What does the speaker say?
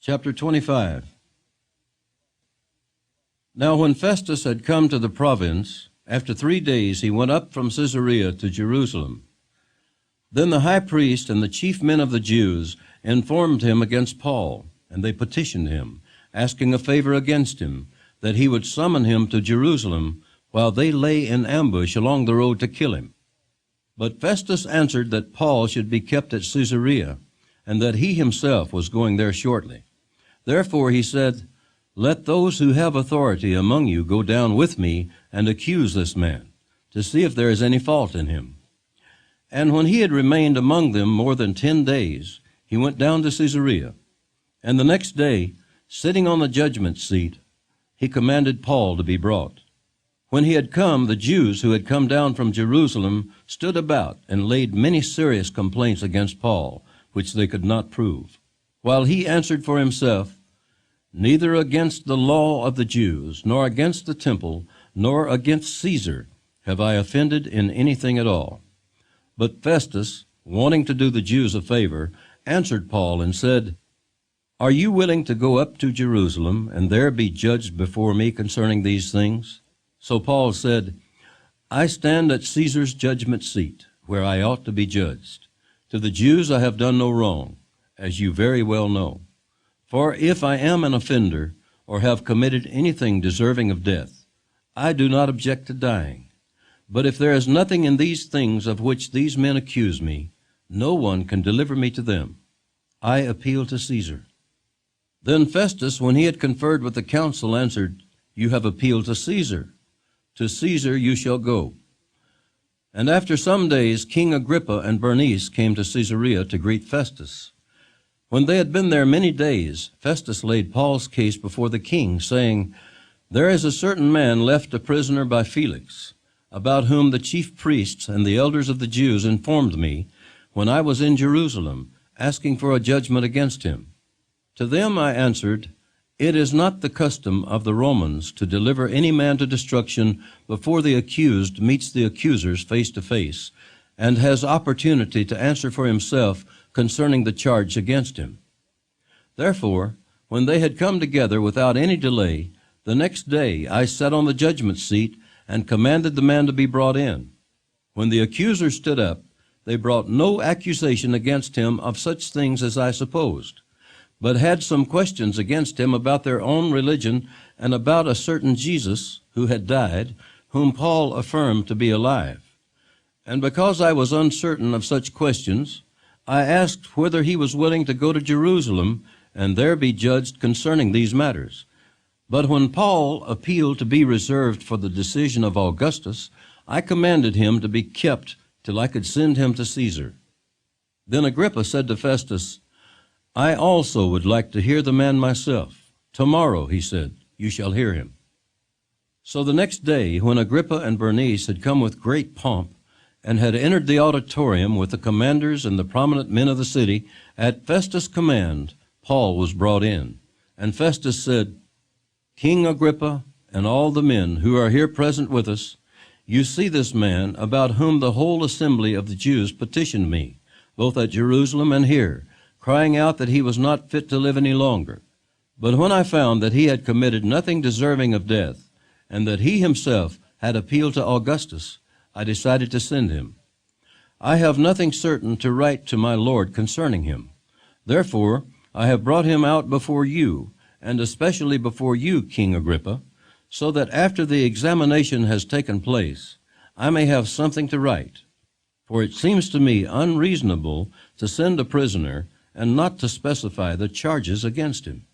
Chapter 25. Now when Festus had come to the province, after 3 days he went up from Caesarea to Jerusalem. Then the high priest and the chief men of the Jews informed him against Paul, and they petitioned him, asking a favor against him, that he would summon him to Jerusalem, while they lay in ambush along the road to kill him. But Festus answered that Paul should be kept at Caesarea, and that he himself was going there shortly. Therefore he said, "Let those who have authority among you go down with me and accuse this man, to see if there is any fault in him." And when he had remained among them more than 10 days, he went down to Caesarea. And the next day, sitting on the judgment seat, he commanded Paul to be brought. When he had come, the Jews who had come down from Jerusalem stood about and laid many serious complaints against Paul, which they could not prove. While he answered for himself, "Neither against the law of the Jews, nor against the temple, nor against Caesar have I offended in anything at all." But Festus, wanting to do the Jews a favor, answered Paul and said, "Are you willing to go up to Jerusalem and there be judged before me concerning these things?" So Paul said, "I stand at Caesar's judgment seat, where I ought to be judged. To the Jews I have done no wrong, as you very well know. For if I am an offender, or have committed anything deserving of death, I do not object to dying. But if there is nothing in these things of which these men accuse me, no one can deliver me to them. I appeal to Caesar." Then Festus, when he had conferred with the council, answered, "You have appealed to Caesar. To Caesar you shall go." And after some days King Agrippa and Bernice came to Caesarea to greet Festus. When they had been there many days, Festus laid Paul's case before the king, saying, "There is a certain man left a prisoner by Felix, about whom the chief priests and the elders of the Jews informed me when I was in Jerusalem, asking for a judgment against him. To them I answered, 'It is not the custom of the Romans to deliver any man to destruction before the accused meets the accusers face to face, and has opportunity to answer for himself concerning the charge against him.' Therefore, when they had come together without any delay, the next day I sat on the judgment seat and commanded the man to be brought in. When the accusers stood up, they brought no accusation against him of such things as I supposed, but had some questions against him about their own religion and about a certain Jesus who had died, whom Paul affirmed to be alive. And because I was uncertain of such questions, I asked whether he was willing to go to Jerusalem and there be judged concerning these matters. But when Paul appealed to be reserved for the decision of Augustus, I commanded him to be kept till I could send him to Caesar." Then Agrippa said to Festus, "I also would like to hear the man myself. Tomorrow," he said, "you shall hear him." So the next day, when Agrippa and Bernice had come with great pomp, and had entered the auditorium with the commanders and the prominent men of the city, at Festus' command, Paul was brought in. And Festus said, "King Agrippa, and all the men who are here present with us, you see this man about whom the whole assembly of the Jews petitioned me, both at Jerusalem and here, crying out that he was not fit to live any longer. But when I found that he had committed nothing deserving of death, and that he himself had appealed to Augustus, I decided to send him. I have nothing certain to write to my Lord concerning him. Therefore, I have brought him out before you, and especially before you, King Agrippa, so that after the examination has taken place, I may have something to write. For it seems to me unreasonable to send a prisoner and not to specify the charges against him."